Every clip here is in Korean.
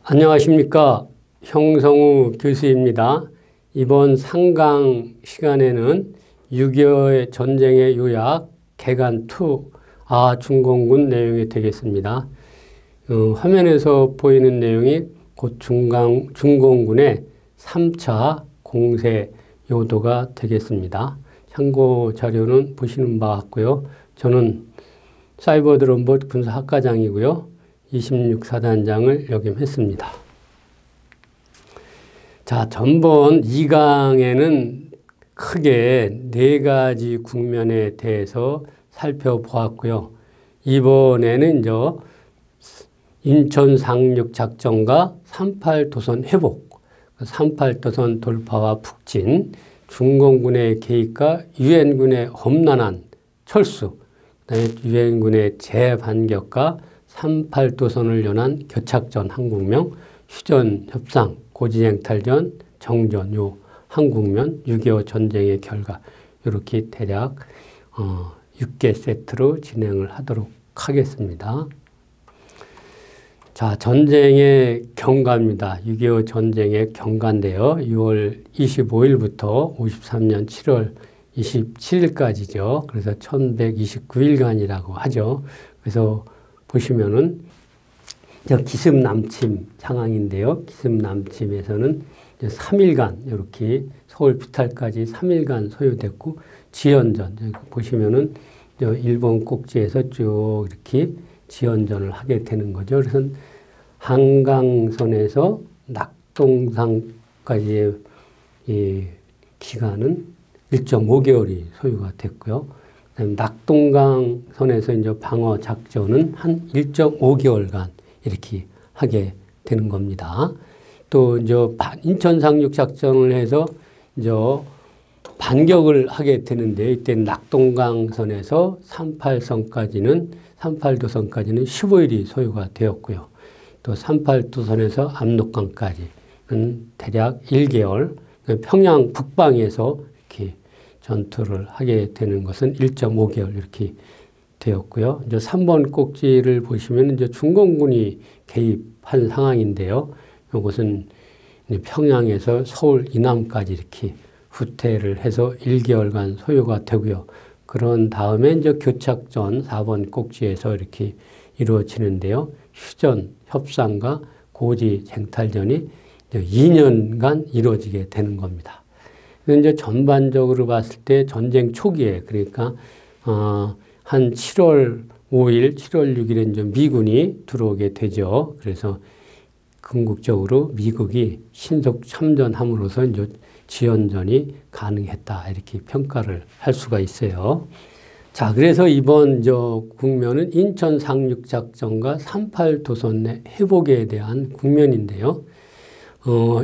안녕하십니까. 형성우 교수입니다. 이번 상강 시간에는 6.25 전쟁의 요약 개간2 중공군 내용이 되겠습니다. 화면에서 보이는 내용이 곧 중공군의 3차 공세 요도가 되겠습니다. 참고 자료는 보시는 바와 같고요. 저는 사이버 드론봇 군사학과장이고요. 26사단장을 역임했습니다. 자, 전번 2강에는 크게 4가지 국면에 대해서 살펴보았고요. 이번에는 인천 상륙작전과 38도선 회복, 38도선 돌파와 북진, 중공군의 개입과 유엔군의 험난한 철수, 그다음에 유엔군의 재반격과 38도선을 연한 교착전 한국명, 휴전 협상, 고지쟁탈전, 정전, 요 한국면, 6.25 전쟁의 결과 이렇게 대략 6개 세트로 진행을 하도록 하겠습니다. 자, 전쟁의 경과입니다. 6.25 전쟁의 경과인데요. 6월 25일부터 53년 7월 27일까지죠. 그래서 1129일간이라고 하죠. 그래서 보시면은 기습남침 상황인데요. 기습남침에서는 3일간 이렇게 서울 피탈까지 3일간 소요됐고, 지연전 여기 보시면은 일본 꼭지에서 쭉 이렇게 지연전을 하게 되는 거죠. 그래서 한강선에서 낙동강까지의 이 기간은 1.5개월이 소요가 됐고요. 낙동강 선에서 방어 작전은 한 1.5개월간 이렇게 하게 되는 겁니다. 또 인천 상륙 작전을 해서 반격을 하게 되는데, 이때 낙동강 선에서 38도선까지는 15일이 소요가 되었고요. 또 38도선에서 압록강까지는 대략 1개월, 평양 북방에서 이렇게 전투를 하게 되는 것은 1.5개월 이렇게 되었고요. 3번 꼭지를 보시면 중공군이 개입한 상황인데요. 이것은 평양에서 서울 이남까지 이렇게 후퇴를 해서 1개월간 소요가 되고요. 그런 다음에 교착전 4번 꼭지에서 이렇게 이루어지는데요. 휴전, 협상과 고지 쟁탈전이 2년간 이루어지게 되는 겁니다. 전반적으로 봤을 때 전쟁 초기에, 그러니까 한 7월 5일, 7월 6일에 미군이 들어오게 되죠. 그래서 궁극적으로 미국이 신속 참전함으로써 지연전이 가능했다, 이렇게 평가를 할 수가 있어요. 자, 그래서 이번 국면은 인천 상륙작전과 38도선의 회복에 대한 국면인데요.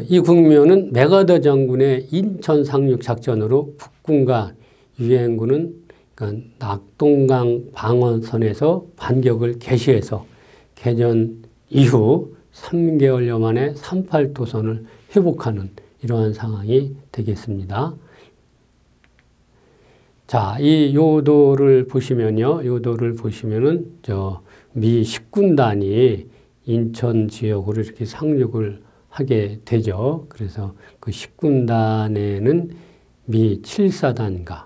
이 국면은 맥아더 장군의 인천 상륙작전으로 북군과 유엔군은 그러니까 낙동강 방어선에서 반격을 개시해서 개전 이후 3개월여 만에 38도선을 회복하는 이러한 상황이 되겠습니다. 자, 이 요도를 보시면요. 요도를 보시면은 미 10군단이 인천 지역으로 이렇게 상륙을 하게 되죠. 그래서 그 10군단에는 미 7사단과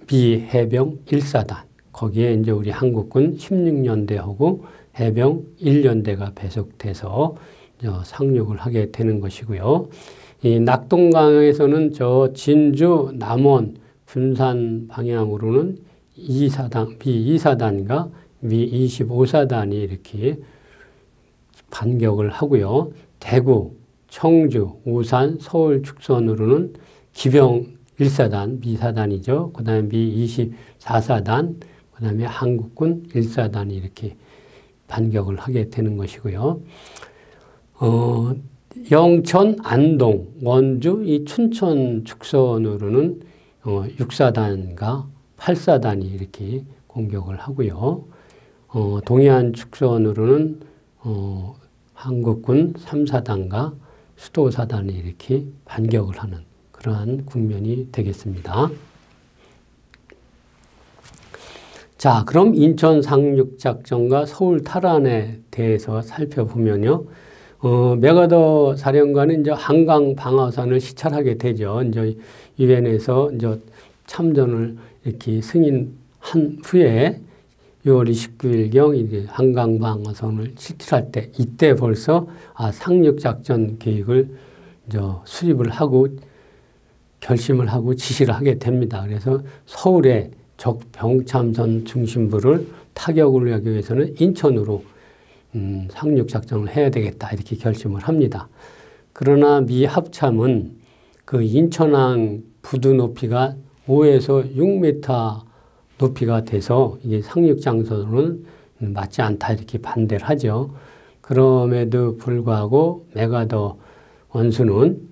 미 해병 1사단, 거기에 우리 한국군 16년대하고 해병 1년대가 배속돼서 상륙을 하게 되는 것이고요. 이 낙동강에서는 진주, 남원, 군산 방향으로는 미 2사단과 미 25사단이 이렇게 반격을 하고요. 대구, 청주, 오산, 서울 축선으로는 기병 1사단, 미사단이죠. 그 다음에 미 24사단, 그 다음에 한국군 1사단이 이렇게 반격을 하게 되는 것이고요. 영천, 안동, 원주, 이 춘천 축선으로는 6사단과 8사단이 이렇게 공격을 하고요. 동해안 축선으로는 한국군 3사단과 수도사단이 이렇게 반격을 하는 그러한 국면이 되겠습니다. 자, 그럼 인천 상륙작전과 서울 탈환에 대해서 살펴보면요. 맥아더 사령관은 이제 한강 방어선을 시찰하게 되죠. 이제 유엔에서 이제 참전을 이렇게 승인한 후에 6월 29일경 이제 한강 방어선을 시찰할 때 이때 벌써 상륙작전 계획을 이제 수립을 하고 결심을 하고 지시를 하게 됩니다. 그래서 서울에 적 병참선 중심부를 타격을 하기 위해서는 인천으로 상륙작전을 해야 되겠다 이렇게 결심을 합니다. 그러나 미 합참은 그 인천항 부두 높이가 5에서 6m 높이가 돼서 이게 상륙작전으로는 맞지 않다 이렇게 반대를 하죠. 그럼에도 불구하고 맥아더 원수는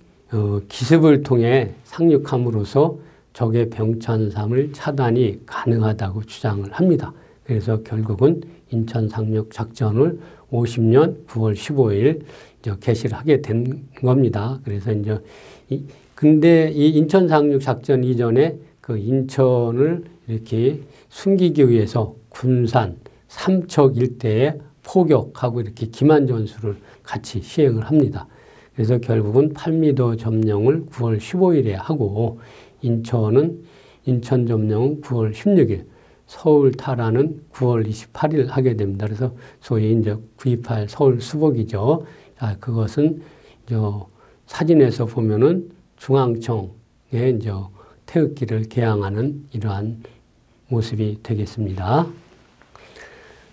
기습을 통해 상륙함으로써 적의 병참선을 차단이 가능하다고 주장을 합니다. 그래서 결국은 인천 상륙 작전을 50년 9월 15일 개시를 하게 된 겁니다. 그래서 이제 근데 이 인천 상륙 작전 이전에 그 인천을 이렇게 숨기기 위해서 군산, 삼척 일대에 포격하고 이렇게 기만 전술을 같이 시행을 합니다. 그래서 결국은 8m 점령을 9월 15일에 하고 인천 점령은 9월 16일, 서울 탈환은 9월 28일 하게 됩니다. 그래서 소위 이제 9.28 서울 수복이죠. 자, 그것은 사진에서 보면은 중앙청에 이제 태극기를 개항하는 이러한 모습이 되겠습니다.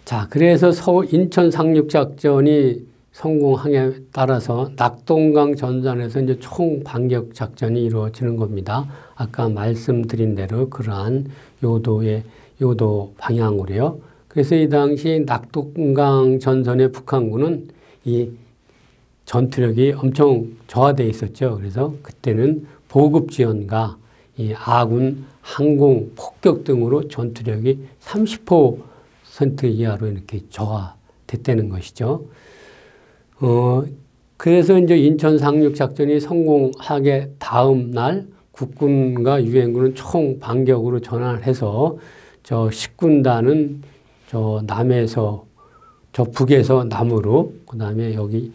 자, 그래서 인천 상륙작전이 성공함에 따라서 낙동강 전선에서 이제 총 반격 작전이 이루어지는 겁니다. 아까 말씀드린 대로 그러한 요도 방향으로요. 그래서 이 당시 낙동강 전선의 북한군은 이 전투력이 엄청 저하되어 있었죠. 그래서 그때는 보급 지원과 이 아군 항공 폭격 등으로 전투력이 30% 이하로 이렇게 저하됐다는 것이죠. 그래서 이제 인천 상륙 작전이 성공하게 다음 날 국군과 유엔군은 총 반격으로 전환을 해서 저 10군단은 저 남에서 저 북에서 남으로 그다음에 여기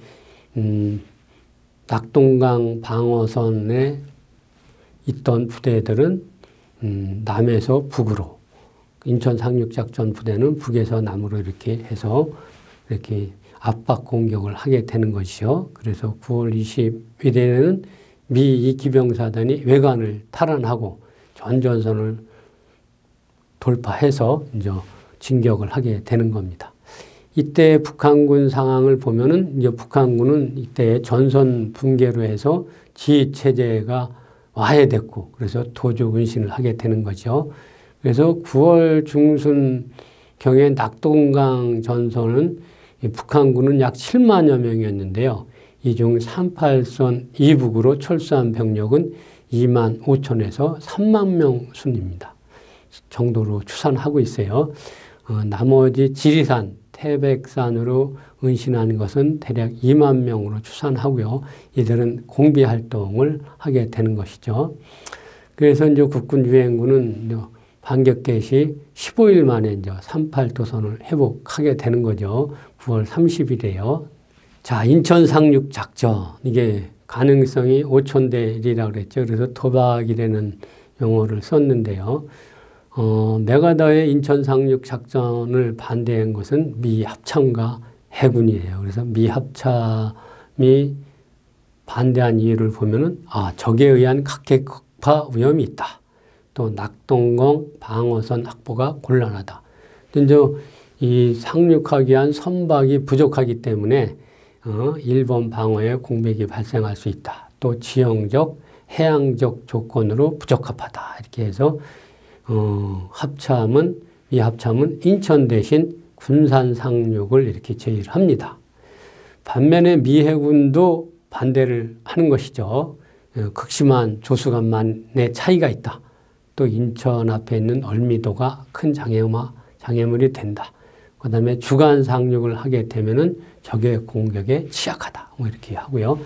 낙동강 방어선에 있던 부대들은 남에서 북으로 인천 상륙 작전 부대는 북에서 남으로 이렇게 해서 이렇게 압박 공격을 하게 되는 것이죠. 그래서 9월 20일에는 미 2기병사단이 외관을 탈환하고 전전선을 돌파해서 이제 진격을 하게 되는 겁니다. 이때 북한군 상황을 보면은 이제 북한군은 이때 전선 붕괴로 해서 지휘 체제가 와해됐고 그래서 도주 운신을 하게 되는 거죠. 그래서 9월 중순경에 낙동강 전선은 북한군은 약 7만여 명이었는데요. 이 중 38선 이북으로 철수한 병력은 2만 5천에서 3만 명 순입니다. 정도로 추산하고 있어요. 나머지 지리산, 태백산으로 운신하는 것은 대략 2만 명으로 추산하고요. 이들은 공비 활동을 하게 되는 것이죠. 그래서 이제 국군 유엔군은 반격 개시 15일 만에 이제 38도선을 회복하게 되는 거죠. 9월 30일에요. 자, 인천 상륙 작전. 이게 가능성이 5,000대 1이라고 그랬죠. 그래서 도박이라는 용어를 썼는데요. 맥아더의 인천 상륙 작전을 반대한 것은 미 합참과 해군이에요. 그래서 미 합참이 반대한 이유를 보면은 적에 의한 각계극파 위험이 있다. 또 낙동강 방어선 확보가 곤란하다. 이제 이 상륙하기 위한 선박이 부족하기 때문에 일본 방어에 공백이 발생할 수 있다. 또 지형적, 해양적 조건으로 부적합하다. 이렇게 해서 미 합참은 인천 대신 군산 상륙을 이렇게 제의를 합니다. 반면에 미 해군도 반대를 하는 것이죠. 극심한 조수간만의 차이가 있다. 또 인천 앞에 있는 얼미도가 큰 장애물이 된다. 그 다음에 주간 상륙을 하게 되면은 적의 공격에 취약하다. 뭐 이렇게 하고요.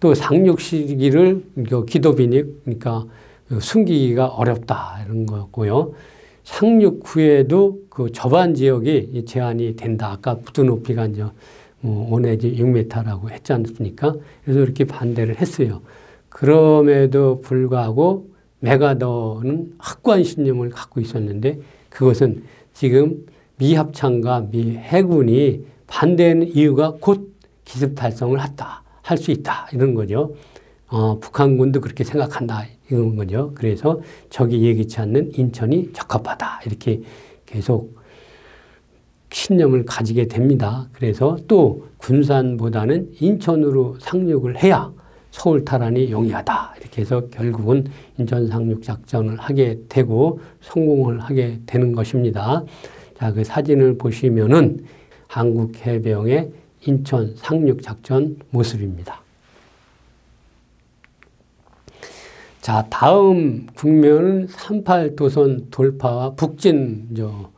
또 상륙 시기를 기도비닉, 그러니까 숨기기가 어렵다 이런 거고요. 상륙 후에도 그 저반 지역이 제한이 된다. 아까 부두 높이가 이제 5 내지 6m라고 했지 않습니까? 그래서 이렇게 반대를 했어요. 그럼에도 불구하고 메가더는 확고한 신념을 갖고 있었는데 그것은 지금 미 합참과 미 해군이 반대하는 이유가 곧 기습 달성을 할 수 있다 이런 거죠. 북한군도 그렇게 생각한다 이런 거죠. 그래서 적이 예기치 않는 인천이 적합하다 이렇게 계속 신념을 가지게 됩니다. 그래서 또 군산보다는 인천으로 상륙을 해야 서울 탈환이 용이하다 이렇게 해서 결국은 인천 상륙 작전을 하게 되고 성공을 하게 되는 것입니다. 자, 그 사진을 보시면은 한국 해병의 인천 상륙 작전 모습입니다. 자, 다음 국면은 38도선 돌파와 북진 요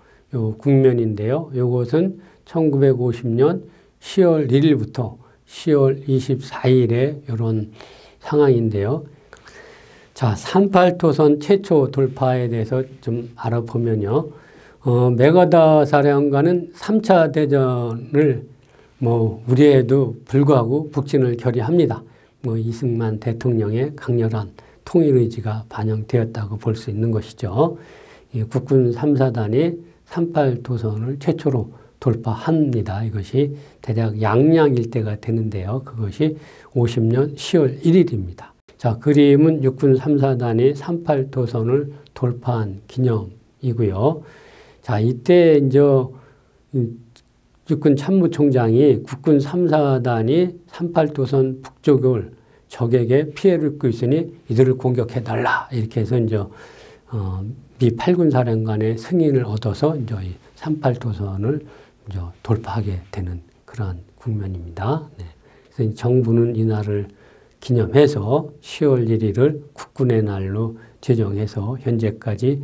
국면인데요. 요것은 1950년 10월 1일부터 10월 24일에 이런 상황인데요. 자, 38도선 최초 돌파에 대해서 좀 알아보면요. 메가더 사령관은 3차 대전을 우려에도 불구하고 북진을 결의합니다. 이승만 대통령의 강렬한 통일 의지가 반영되었다고 볼 수 있는 것이죠. 국군 3사단이 38도선을 최초로 돌파합니다. 이것이 대략 양양 일대가 되는데요. 그것이 50년 10월 1일입니다. 자, 그림은 육군 3사단이 38도선을 돌파한 기념이고요. 자, 이때 이제 육군 참모총장이 국군 3사단이 38도선 북쪽을 적에게 피해를 입고 있으니 이들을 공격해달라. 이렇게 해서 이제 미 8군 사령관의 승인을 얻어서 이제 38도선을 이제 돌파하게 되는 그러한 국면입니다. 네. 그래서 정부는 이날을 기념해서 10월 1일을 국군의 날로 제정해서 현재까지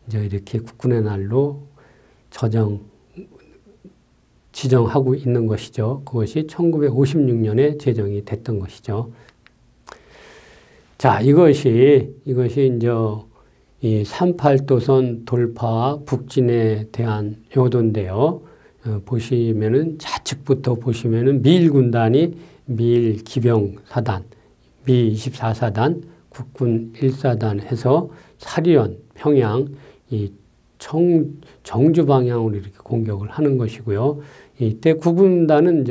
이제 이렇게 국군의 날로 지정하고 있는 것이죠. 그것이 1956년에 제정이 됐던 것이죠. 자, 이것이 이제 이 38도선 돌파와 북진에 대한 요도인데요. 보시면은 좌측부터 보시면은 미일군단이 미일기병사단, 미24사단, 국군 1사단 해서 사리원, 평양, 이 정주 방향으로 이렇게 공격을 하는 것이고요. 이때 구군단은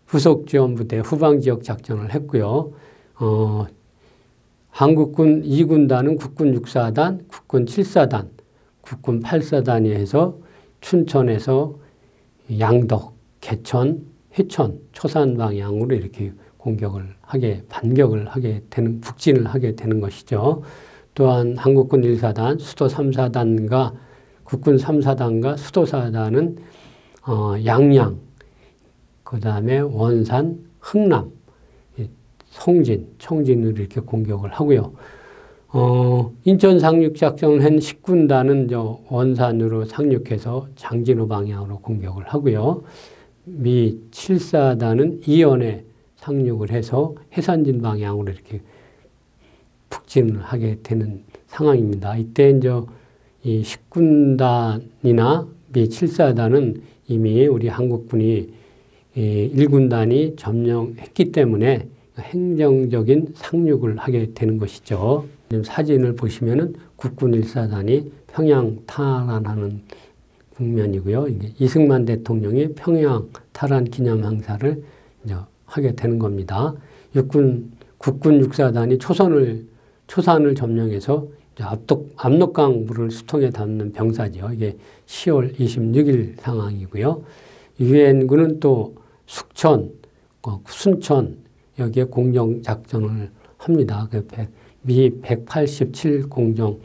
후속 지원 부대 후방 지역 작전을 했고요. 한국군 2군단은 국군 6사단, 국군 7사단, 국군 8사단이 해서 춘천에서 양덕, 개천, 회천, 초산 방향으로 이렇게 반격을 하게 되는, 북진을 하게 되는 것이죠. 또한 한국군 1사단, 수도 3사단과 국군 3사단과 수도 4단은 양양, 그 다음에 원산, 흥남, 송진, 청진으로 이렇게 공격을 하고요. 인천 상륙작전을 한 10군단은 원산으로 상륙해서 장진호 방향으로 공격을 하고요. 미 7사단은 이연에 상륙을 해서 해산진 방향으로 이렇게 북진을 하게 되는 상황입니다. 이때 이 10군단이나 미 7사단은 이미 우리 한국군이 1군단이 점령했기 때문에 행정적인 상륙을 하게 되는 것이죠. 사진을 보시면은 국군 1사단이 평양 탈환하는 국면이고요. 이승만 대통령이 평양 탈환 기념 행사를 하게 되는 겁니다. 국군 6사단이 초산을 점령해서 압록강 물을 수통에 담는 병사죠. 이게 10월 26일 상황이고요. 유엔군은 또 숙천, 순천 여기에 공정작전을 합니다. 미 187 공정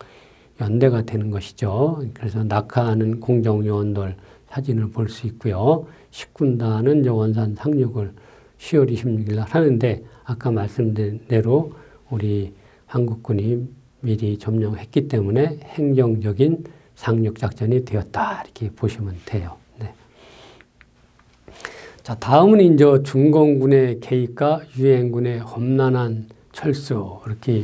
연대가 되는 것이죠. 그래서 낙하하는 공정요원들 사진을 볼 수 있고요. 10군단은 원산 상륙을 10월 26일 날 하는데 아까 말씀드린 대로 우리 한국군이 미리 점령했기 때문에 행정적인 상륙작전이 되었다. 이렇게 보시면 돼요. 네. 자, 다음은 이제 중공군의 개입과 유엔군의 험난한 철수 이렇게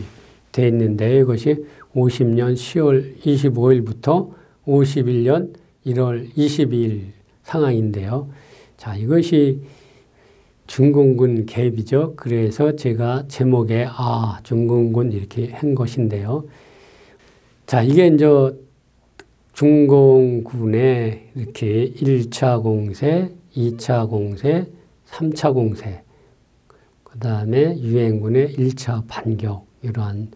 되어 있는데 이것이 50년 10월 25일부터 51년 1월 22일 상황인데요. 자, 이것이 중공군 개입이죠. 그래서 제가 제목에 중공군 이렇게 한 것인데요. 자, 이게 이제 중공군의 이렇게 1차 공세, 2차 공세, 3차 공세, 그 다음에 유엔군의 1차 반격, 이러한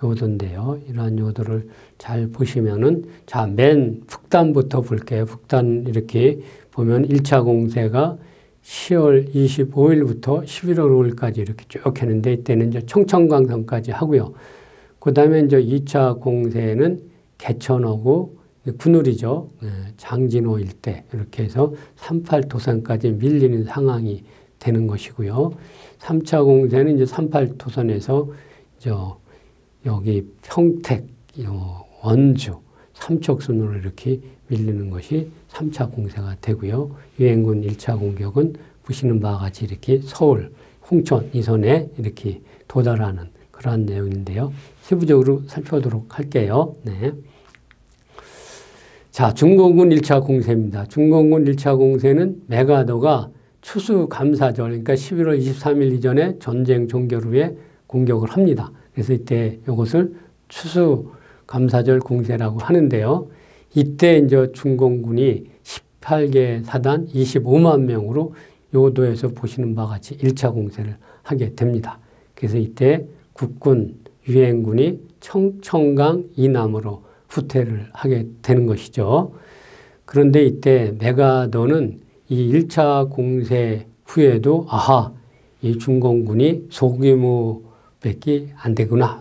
요도인데요. 이러한 요도를 잘 보시면은, 자, 맨 북단부터 볼게요. 북단 이렇게 보면 1차 공세가 10월 25일부터 11월 5일까지 이렇게 쭉 했는데, 이때는 이제 청천강성까지 하고요. 그 다음에 이제 2차 공세는 개천하고 군우리죠. 장진호 일대 이렇게 해서 38도선까지 밀리는 상황이 되는 것이고요. 3차 공세는 이제 38도선에서 여기 평택, 원주, 삼척순으로 이렇게 밀리는 것이 3차 공세가 되고요. 유엔군 1차 공격은 보시는 바와 같이 이렇게 서울, 홍천, 이선에 이렇게 도달하는 그러한 내용인데요. 세부적으로 살펴보도록 할게요. 네. 자, 중공군 1차 공세입니다. 중공군 1차 공세는 메가더가 추수감사절, 그러니까 11월 23일 이전에 전쟁 종결 후에 공격을 합니다. 그래서 이때 이것을 추수감사절 공세라고 하는데요. 이때 이제 중공군이 18개 사단 25만 명으로 요도에서 보시는 바와 같이 1차 공세를 하게 됩니다. 그래서 이때 국군, 유엔군이 청천강 이남으로 후퇴를 하게 되는 것이죠. 그런데 이때 메가더는 이 1차 공세 후에도 이 중공군이 소규모밖에 안 되구나.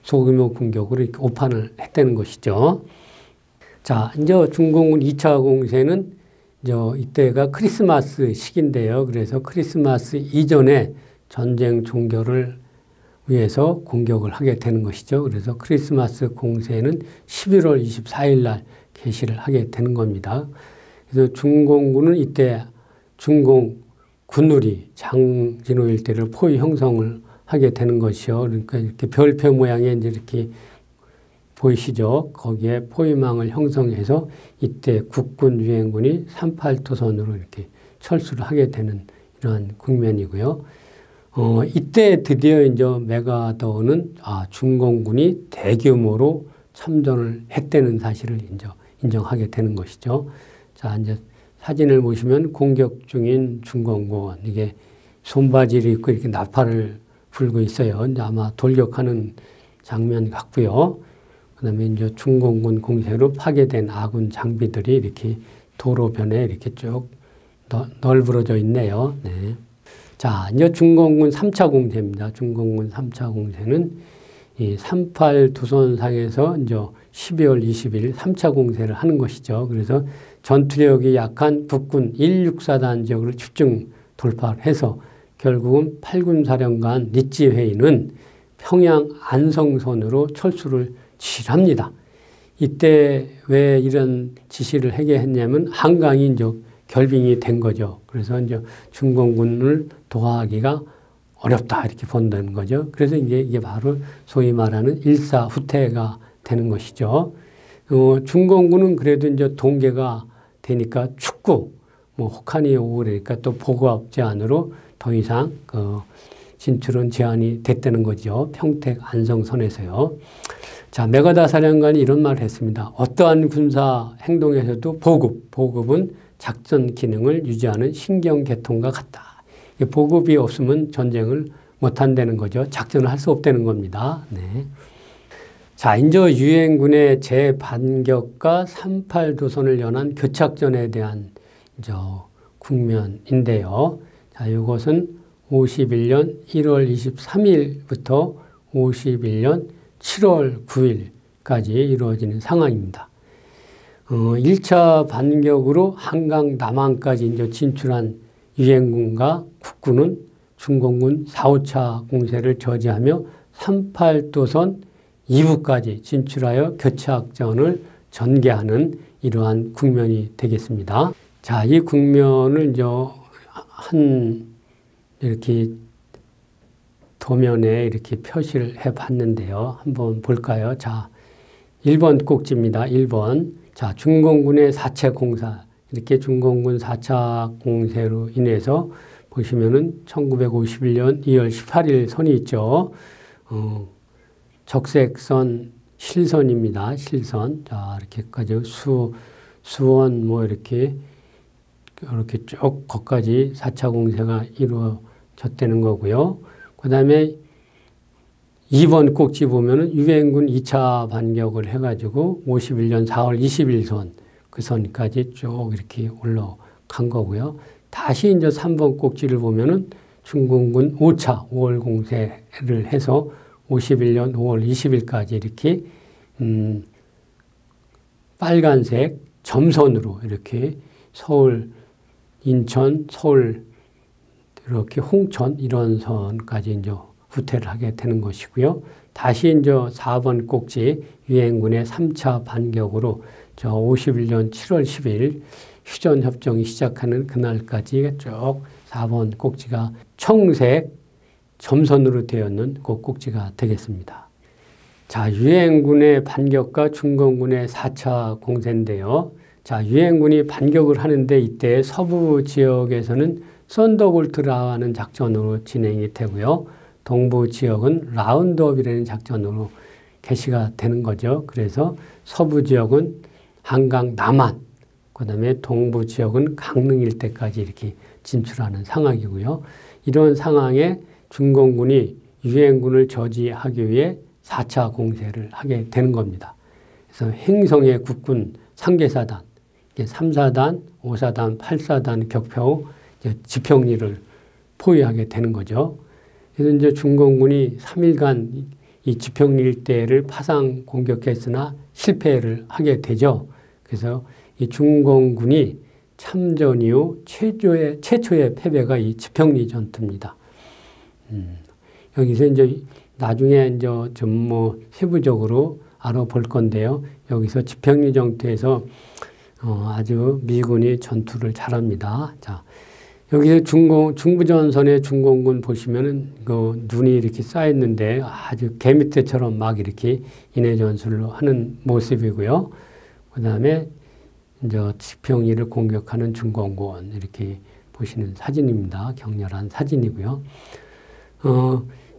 소규모 공격으로 이렇게 오판을 했다는 것이죠. 자, 이제 중공군 2차 공세는 이때가 크리스마스 시기인데요. 그래서 크리스마스 이전에 전쟁 종결을 위해서 공격을 하게 되는 것이죠. 그래서 크리스마스 공세는 11월 24일 날 개시를 하게 되는 겁니다. 그래서 중공군은 이때 중공 군우리 장진호 일대를 포위 형성을 하게 되는 것이요. 그러니까 이렇게 별표 모양의 이제 이렇게 보이시죠? 거기에 포위망을 형성해서 이때 국군 유엔군이 38도선으로 이렇게 철수를 하게 되는 이러한 국면이고요. 이때 드디어 이제 메가더는 중공군이 대규모로 참전을 했다는 사실을 인정하게 되는 것이죠. 자, 이제 사진을 보시면 공격 중인 중공군, 이게 손바지를 입고 이렇게 나팔을 불고 있어요. 이제 아마 돌격하는 장면 같고요. 그 다음에 이제 중공군 공세로 파괴된 아군 장비들이 이렇게 도로변에 이렇게 쭉 널브러져 있네요. 네. 자, 이제 중공군 3차 공세입니다. 중공군 3차 공세는 이 38도선상에서 이제 12월 20일 3차 공세를 하는 것이죠. 그래서 전투력이 약한 국군 164단 지역을 집중 돌파를 해서 결국은 8군 사령관 리찌회의는 평양 안성선으로 철수를 지시합니다. 이때 왜 이런 지시를 하게 했냐면 한강이 이제 결빙이 된 거죠. 그래서 이제 중공군을 도하기가 어렵다 이렇게 본다는 거죠. 그래서 이게 바로 소위 말하는 일사후퇴가 되는 것이죠. 중공군은 그래도 이제 동계가 되니까 춥고 혹한이 오고 그러니까 또 보급 제한으로 더 이상 진출은 제한이 됐다는 거죠. 평택 안성선에서요. 자, 메가더 사령관이 이런 말을 했습니다. 어떠한 군사 행동에서도 보급은 작전 기능을 유지하는 신경계통과 같다. 보급이 없으면 전쟁을 못한다는 거죠. 작전을 할 수 없다는 겁니다. 네. 자, 이제 유엔군의 재반격과 38도선을 연한 교착전에 대한 국면인데요. 자, 이것은 51년 1월 23일부터 51년 7월 9일까지 이루어지는 상황입니다. 1차 반격으로 한강 남한까지 이제 진출한 유엔군과 국군은 중공군 4, 5차 공세를 저지하며 38도선 2부까지 진출하여 교착전을 전개하는 이러한 국면이 되겠습니다. 자, 이 국면을 이렇게 도면에 이렇게 표시를 해 봤는데요. 한번 볼까요? 자, 1번 꼭지입니다. 1번. 자, 중공군의 4차 공사. 이렇게 중공군 4차 공세로 인해서 보시면은 1951년 2월 18일 선이 있죠. 적색선 실선입니다. 실선. 자, 이렇게까지 수원 뭐 이렇게 쭉 거기까지 4차 공세가 이루어졌다는 거고요. 그 다음에 2번 꼭지 보면은 유엔군 2차 반격을 해가지고 51년 4월 20일 선, 그 선까지 쭉 이렇게 올라간 거고요. 다시 이제 3번 꼭지를 보면은 중공군 5차 5월 공세를 해서 51년 5월 20일까지 이렇게 빨간색 점선으로 이렇게 서울, 인천, 서울, 이렇게 홍천 이런 선까지 이제 후퇴를 하게 되는 것이고요. 다시 이제 4번 꼭지 유엔군의 3차 반격으로 저 51년 7월 10일 휴전협정이 시작하는 그날까지 쭉 4번 꼭지가 청색 점선으로 되어 있는 그 꼭지가 되겠습니다. 자, 유엔군의 반격과 중공군의 4차 공세인데요. 자, 유엔군이 반격을 하는데 이때 서부 지역에서는 썬더볼트라는 작전으로 진행이 되고요. 동부 지역은 라운드업이라는 작전으로 개시가 되는 거죠. 그래서 서부 지역은 한강 남한, 그 다음에 동부 지역은 강릉 일대까지 이렇게 진출하는 상황이고요. 이런 상황에 중공군이 유엔군을 저지하기 위해 4차 공세를 하게 되는 겁니다. 그래서 행성의 국군 3개사단, 3사단, 5사단, 8사단 격파후 지평리를 포위하게 되는 거죠. 그래서 이제 중공군이 3일간 이 지평리 일대를 파상 공격했으나 실패를 하게 되죠. 그래서 이 중공군이 참전 이후 최초의 패배가 이 지평리 전투입니다. 여기서 이제 나중에 이제 좀 뭐 세부적으로 알아볼 건데요. 여기서 지평리 전투에서 아주 미군이 전투를 잘합니다. 자, 여기서 중부전선의 중공군 보시면은 그 눈이 이렇게 쌓였는데 아주 개미떼처럼 막 이렇게 인해 전술을 하는 모습이고요. 그 다음에 이제 지평리를 공격하는 중공군 이렇게 보시는 사진입니다. 격렬한 사진이고요.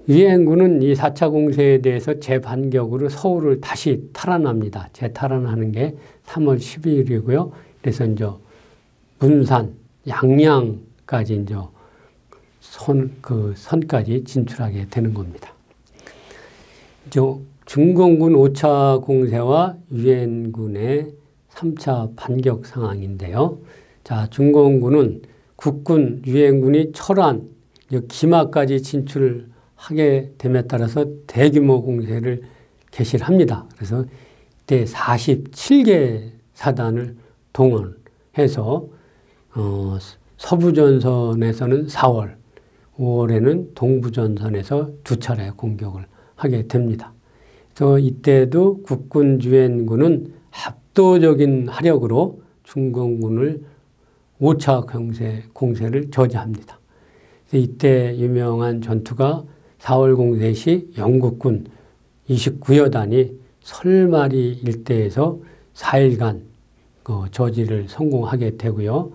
유엔군은 이 4차 공세에 대해서 재반격으로 서울을 다시 탈환합니다. 재탈환하는 게 3월 12일이고요. 그래서 이제 문산, 양양까지 이제 선까지 진출하게 되는 겁니다. 이제 중공군 5차 공세와 유엔군의 3차 반격 상황인데요. 자, 중공군은 국군, 유엔군이 철안, 기마까지 진출하게 됨에 따라서 대규모 공세를 개시를 합니다. 그래서 이때 47개 사단을 동원해서 서부전선에서는 4월, 5월에는 동부전선에서 2차례 공격을 하게 됩니다. 그래서 이때도 국군 유엔군은 압도적인 화력으로 중공군을 5차 공세를 저지합니다. 이때 유명한 전투가 4월 공세 시 영국군 29여단이 설마리 일대에서 4일간 저지를 성공하게 되고요.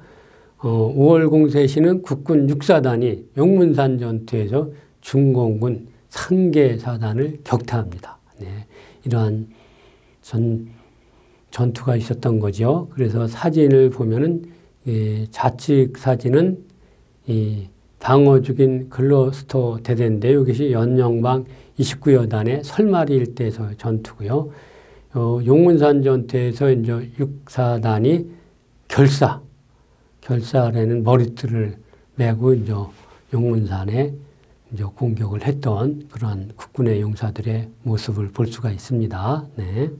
5월 공세 시는 국군 6사단이 용문산 전투에서 중공군 3개사단을 격퇴합니다. 네, 이러한 전투가 있었던 거죠. 그래서 사진을 보면은 좌측 사진은 방어 중인 글로스터 대대인데 이것이 연영방 29여단의 설마리 일대에서 전투고요. 용문산 전투에서 이제 6사단이 결사라는 머리띠를 메고 이제 용문산에 이제 공격을 했던 그러한 국군의 용사들의 모습을 볼 수가 있습니다. 네.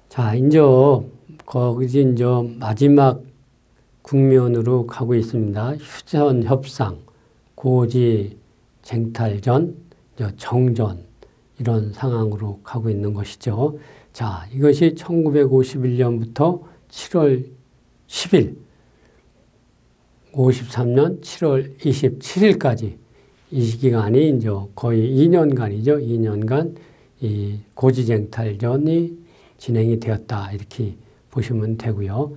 자, 이제 거기 이제 마지막 국면으로 가고 있습니다. 휴전 협상, 고지 쟁탈전, 정전 이런 상황으로 가고 있는 것이죠. 자, 이것이 1951년부터 7월 10일 53년 7월 27일까지 이 기간이 이제 거의 2년간이죠. 2년간 이 고지쟁탈전이 진행이 되었다. 이렇게 보시면 되고요.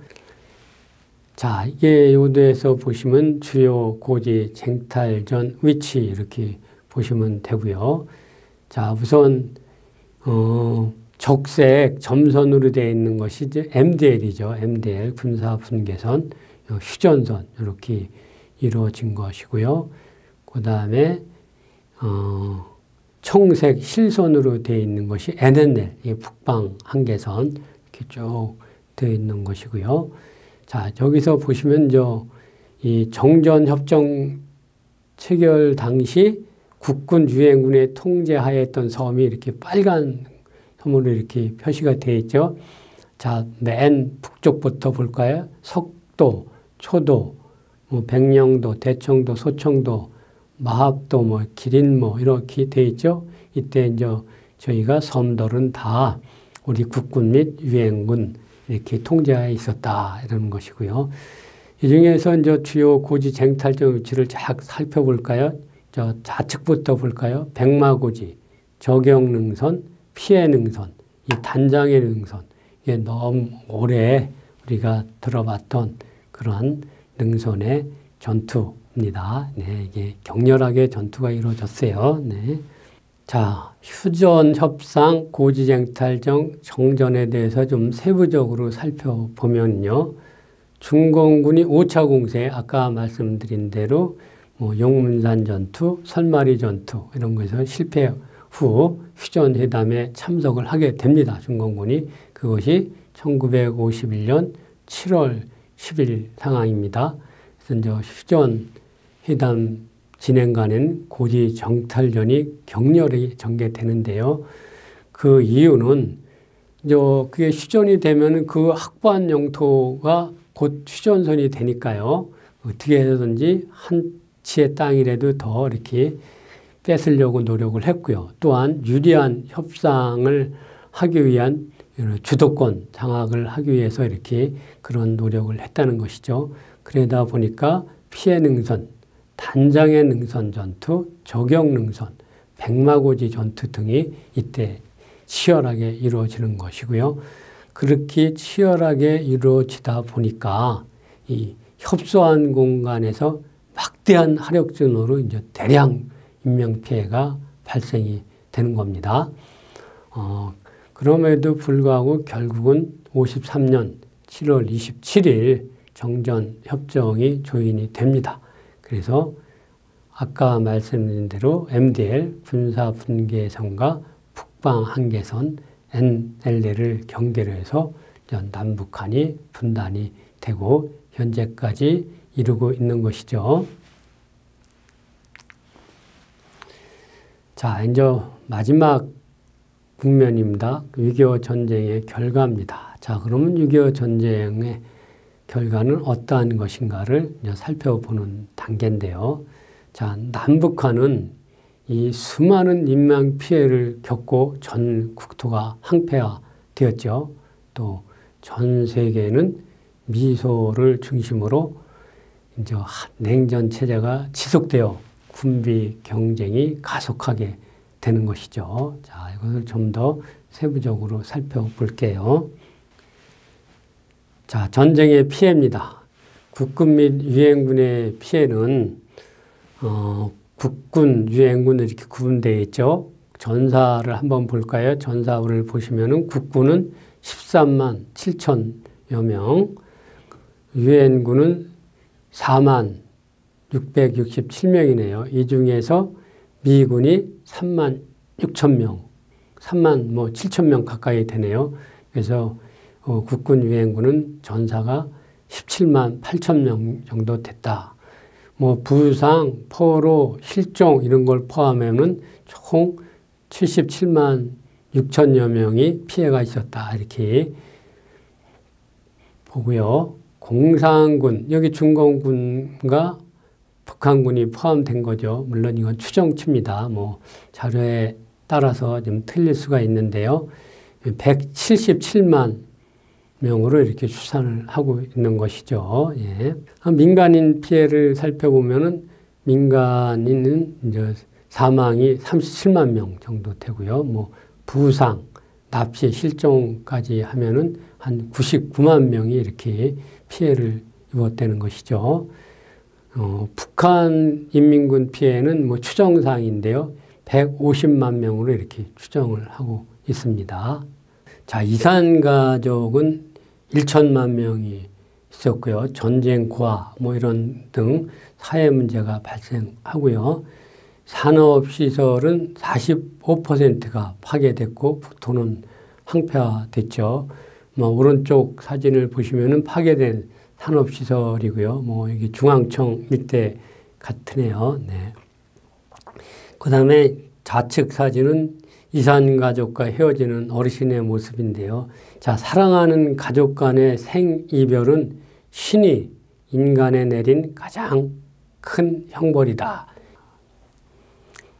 자, 이게 요도에서 보시면 주요 고지쟁탈전 위치 이렇게 보시면 되고요. 자, 우선 적색 점선으로 되어 있는 것이 이제 MDL이죠. MDL 군사분계선, 휴전선 이렇게 이루어진 것이고요. 그 다음에 청색 실선으로 되어 있는 것이 NNL, 이 북방 한계선 이렇게 쭉 되어 있는 것이고요. 자, 여기서 보시면 이 정전협정 체결 당시 국군 유엔군의 통제하에 있던 섬이 이렇게 빨간 섬으로 이렇게 표시가 되어 있죠. 자, 맨 북쪽부터 볼까요? 석도, 초도, 백령도, 대청도, 소청도, 마합도, 기린 이렇게 되어 있죠. 이때 이제 저희가 섬들은 다 우리 국군 및 유엔군 이렇게 통제하에 있었다 이런 것이고요. 이 중에서 이제 주요 고지 쟁탈전 위치를 쫙 살펴볼까요? 저 좌측부터 볼까요? 백마고지, 저경능선, 피해능선, 이 단장의 능선. 이게 너무 오래 우리가 들어봤던 그런 능선의 전투입니다. 네, 이게 격렬하게 전투가 이루어졌어요. 네. 자, 휴전 협상 고지쟁탈전 정전에 대해서 좀 세부적으로 살펴보면요. 중공군이 5차 공세, 아까 말씀드린 대로 용문산 전투, 설마리 전투 이런 거에서 실패 후 휴전회담에 참석을 하게 됩니다. 중공군이. 그것이 1951년 7월 10일 상황입니다. 그래서 이제 휴전회담 진행간에는 고지정탈전이 격렬히 전개되는데요. 그 이유는 그게 휴전이 되면 그 확보한 영토가 곧 휴전선이 되니까요. 어떻게 해서든지 한 치의 땅이라도 더 이렇게 뺏으려고 노력을 했고요. 또한 유리한 협상을 하기 위한 주도권 장악을 하기 위해서 이렇게 그런 노력을 했다는 것이죠. 그러다 보니까 피해능선, 단장의 능선 전투, 저경능선, 백마고지 전투 등이 이때 치열하게 이루어지는 것이고요. 그렇게 치열하게 이루어지다 보니까 이 협소한 공간에서 막대한 화력전으로 이제 대량 인명피해가 발생이 되는 겁니다. 그럼에도 불구하고 결국은 53년 7월 27일 정전협정이 조인이 됩니다. 그래서 아까 말씀드린 대로 MDL 군사분계선과 북방한계선 NLL을 경계로 해서 남북한이 분단이 되고 현재까지 이루고 있는 것이죠. 자, 이제 마지막 국면입니다. 6.25 전쟁의 결과입니다. 자, 그러면 6.25 전쟁의 결과는 어떠한 것인가를 이제 살펴보는 단계인데요. 자, 남북한은 이 수많은 인명 피해를 겪고 전 국토가 항폐화 되었죠. 또 전 세계는 미소를 중심으로 이제 냉전 체제가 지속되어 군비 경쟁이 가속하게 되는 것이죠. 자, 이것을 좀 더 세부적으로 살펴볼게요. 자, 전쟁의 피해입니다. 국군 및 유엔군의 피해는 국군, 유엔군 이렇게 구분되어 있죠. 전사를 한번 볼까요? 전사를 보시면은 국군은 13만 7천여 명, 유엔군은 4만 667명이네요. 이 중에서 미군이 3만 6천 명, 3만 7천 명 가까이 되네요. 그래서 국군 유엔군은 전사가 17만 8천 명 정도 됐다. 부상, 포로, 실종 이런 걸 포함하면 총 77만 6천여 명이 피해가 있었다. 이렇게 보고요. 공산군, 여기 중공군과 북한군이 포함된 거죠. 물론 이건 추정치입니다. 자료에 따라서 좀 틀릴 수가 있는데요. 177만 명으로 이렇게 추산을 하고 있는 것이죠. 예. 민간인 피해를 살펴보면은 민간인은 이제 사망이 37만 명 정도 되고요. 뭐 부상, 납치, 실종까지 하면은 한 99만 명이 이렇게 피해를 입었다는 것이죠. 북한 인민군 피해는 뭐 추정상인데요. 150만 명으로 이렇게 추정을 하고 있습니다. 자, 이산가족은 1천만 명이 있었고요. 전쟁, 고아, 뭐 이런 등 사회 문제가 발생하고요. 산업시설은 45%가 파괴됐고 국토는 황폐화됐죠. 뭐 오른쪽 사진을 보시면은 파괴된 산업시설이고요. 뭐 이게 중앙청 일대 같으네요. 네. 그 다음에 좌측 사진은 이산가족과 헤어지는 어르신의 모습인데요. 자, 사랑하는 가족 간의 생이별은 신이 인간에 내린 가장 큰 형벌이다.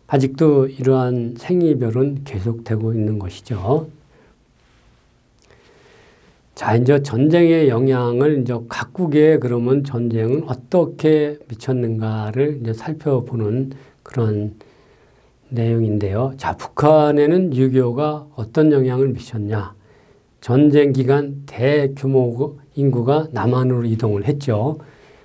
아직도 이러한 생이별은 계속되고 있는 것이죠. 자, 이제 전쟁의 영향을 이제 각국에 그러면 전쟁은 어떻게 미쳤는가를 이제 살펴보는 그런 내용인데요. 자, 북한에는 6.25가 어떤 영향을 미쳤냐. 전쟁 기간 대규모 인구가 남한으로 이동을 했죠.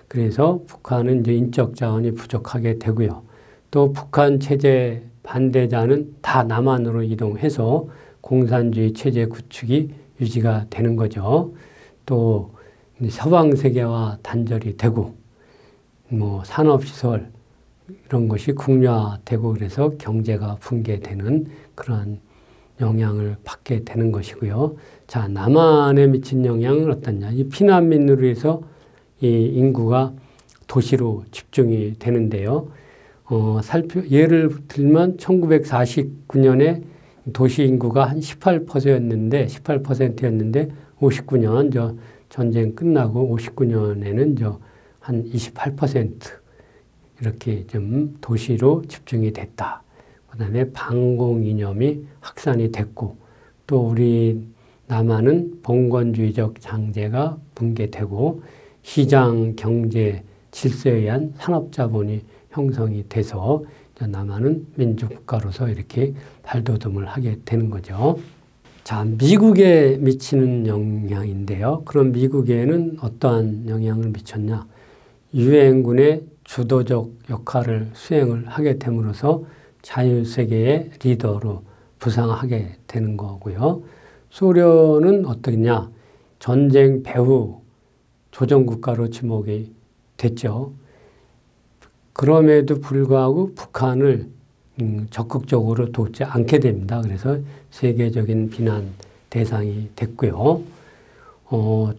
그래서 북한은 이제 인적 자원이 부족하게 되고요. 또 북한 체제 반대자는 다 남한으로 이동해서 공산주의 체제 구축이 유지가 되는 거죠. 또 서방 세계와 단절이 되고 뭐 산업시설 이런 것이 국유화되고 그래서 경제가 붕괴되는 그런 영향을 받게 되는 것이고요. 자, 남한에 미친 영향은 어떠냐. 이 피난민으로 해서 이 인구가 도시로 집중이 되는데요. 예를 들면 1949년에 도시 인구가 한 18%였는데 59년 전쟁 끝나고 59년에는 한 28% 이렇게 좀 도시로 집중이 됐다. 그다음에 반공 이념이 확산이 됐고 또 우리 남한은 봉건주의적 장제가 붕괴되고 시장 경제 질서에 의한 산업자본이 형성이 돼서 남한은 민주국가로서 이렇게 발돋움을 하게 되는 거죠. 자, 미국에 미치는 영향인데요. 그럼 미국에는 어떠한 영향을 미쳤냐? 유엔군의 주도적 역할을 수행을 하게 됨으로써 자유세계의 리더로 부상하게 되는 거고요. 소련은 어떠냐? 전쟁 배후 조정국가로 지목이 됐죠. 그럼에도 불구하고 북한을 적극적으로 돕지 않게 됩니다. 그래서 세계적인 비난 대상이 됐고요.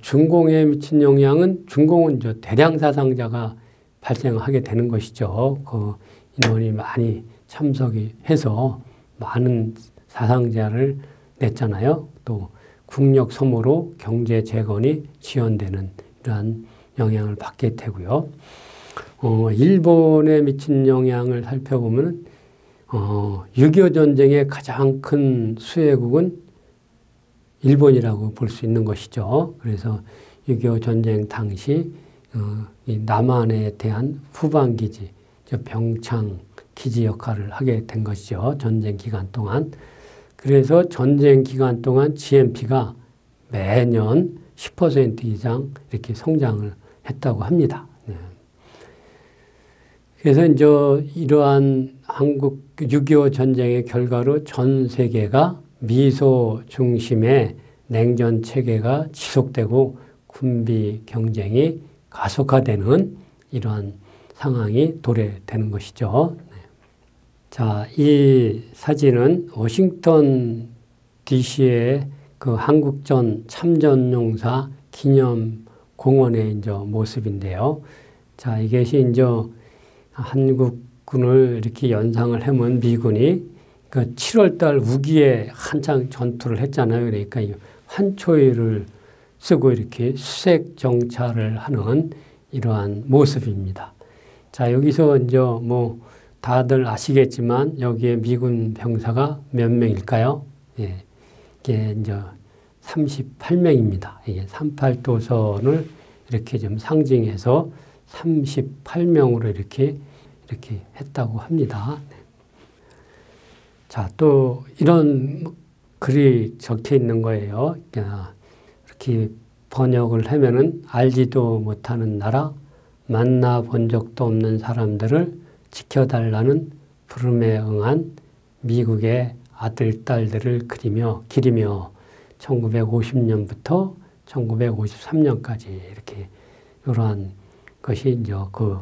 중공에 미친 영향은 중공은 대량 사상자가 발생하게 되는 것이죠. 그 인원이 많이 참석이 해서 많은 사상자를 냈잖아요. 또 국력 소모로 경제 재건이 지연되는 이러한 영향을 받게 되고요. 일본에 미친 영향을 살펴보면 6.25 전쟁의 가장 큰 수혜국은 일본이라고 볼 수 있는 것이죠. 그래서 6.25 전쟁 당시 이 남한에 대한 후방기지, 병창 기지 역할을 하게 된 것이죠. 전쟁 기간 동안. 그래서 전쟁 기간 동안 GNP가 매년 10% 이상 이렇게 성장을 했다고 합니다. 네. 그래서 이제 이러한 한국 6.25 전쟁의 결과로 전 세계가 미소 중심의 냉전 체계가 지속되고 군비 경쟁이 가속화되는 이러한 상황이 도래되는 것이죠. 네. 자, 이 사진은 워싱턴 DC의 그 한국전 참전용사 기념공원의 이제 모습인데요. 자, 이것이 이제 한국군을 이렇게 연상을 해면 미군이 그 7월달 우기에 한창 전투를 했잖아요. 그러니까 환초일을 쓰고 이렇게 수색 정찰을 하는 이러한 모습입니다. 자, 여기서 이제 뭐 다들 아시겠지만 여기에 미군 병사가 몇 명일까요? 예, 이게 이제 38명입니다. 이게 38도선을 이렇게 좀 상징해서 38명으로 이렇게 했다고 합니다. 자, 또 이런 글이 적혀 있는 거예요. 이렇게 번역을 하면은 알지도 못하는 나라, 만나본 적도 없는 사람들을 지켜달라는 부름에 응한 미국의 아들, 딸들을 기리며 1950년부터 1953년까지 이렇게 이러한 것이 이제 그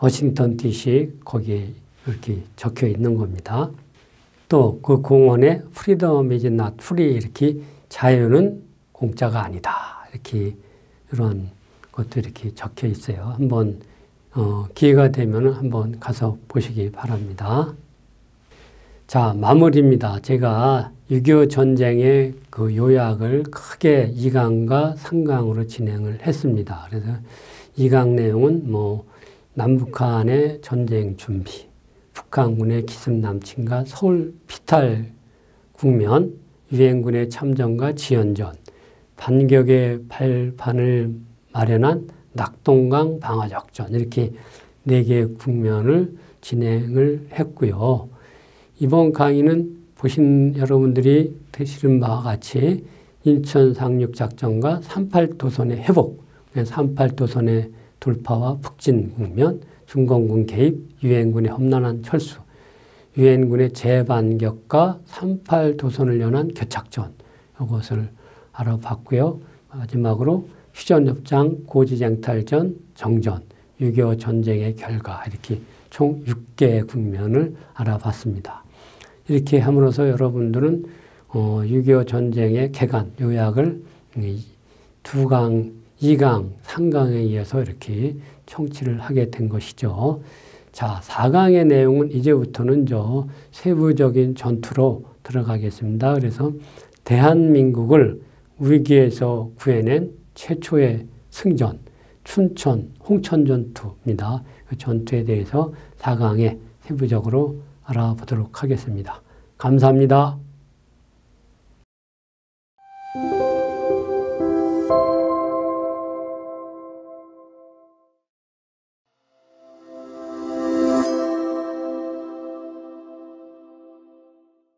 워싱턴 DC 거기에 이렇게 적혀 있는 겁니다. 또 그 공원에 freedom is not free 이렇게 자유는 공짜가 아니다 이렇게 이런 것도 이렇게 적혀 있어요. 한번 기회가 되면 한번 가서 보시기 바랍니다. 자, 마무리입니다. 제가 6.25 전쟁의 그 요약을 크게 2강과 3강으로 진행을 했습니다. 그래서 2강 내용은 뭐 남북한의 전쟁 준비, 북한군의 기습 남침과 서울 피탈 국면, 유엔군의 참전과 지연전, 반격의 발판을 마련한 낙동강 방어작전 이렇게 4개의 국면을 진행을 했고요. 이번 강의는 보신 여러분들이 되시는 바와 같이 인천 상륙작전과 38도선의 회복, 38도선의 돌파와 북진 국면, 중공군 개입, 유엔군의 험난한 철수, 유엔군의 재반격과 38도선을 연한 교착전 이것을 알아봤고요. 마지막으로 휴전협장, 고지쟁탈전, 정전, 6.25 전쟁의 결과 이렇게 총 6개의 국면을 알아봤습니다. 이렇게 함으로써 여러분들은 6.25 전쟁의 개간, 요약을 2강, 2강, 3강에 의해서 이렇게 청취를 하게 된 것이죠. 자, 4강의 내용은 이제부터는 세부적인 전투로 들어가겠습니다. 그래서 대한민국을 위기에서 구해낸 최초의 승전, 춘천, 홍천 전투입니다. 그 전투에 대해서 4강에 세부적으로 알아보도록 하겠습니다. 감사합니다.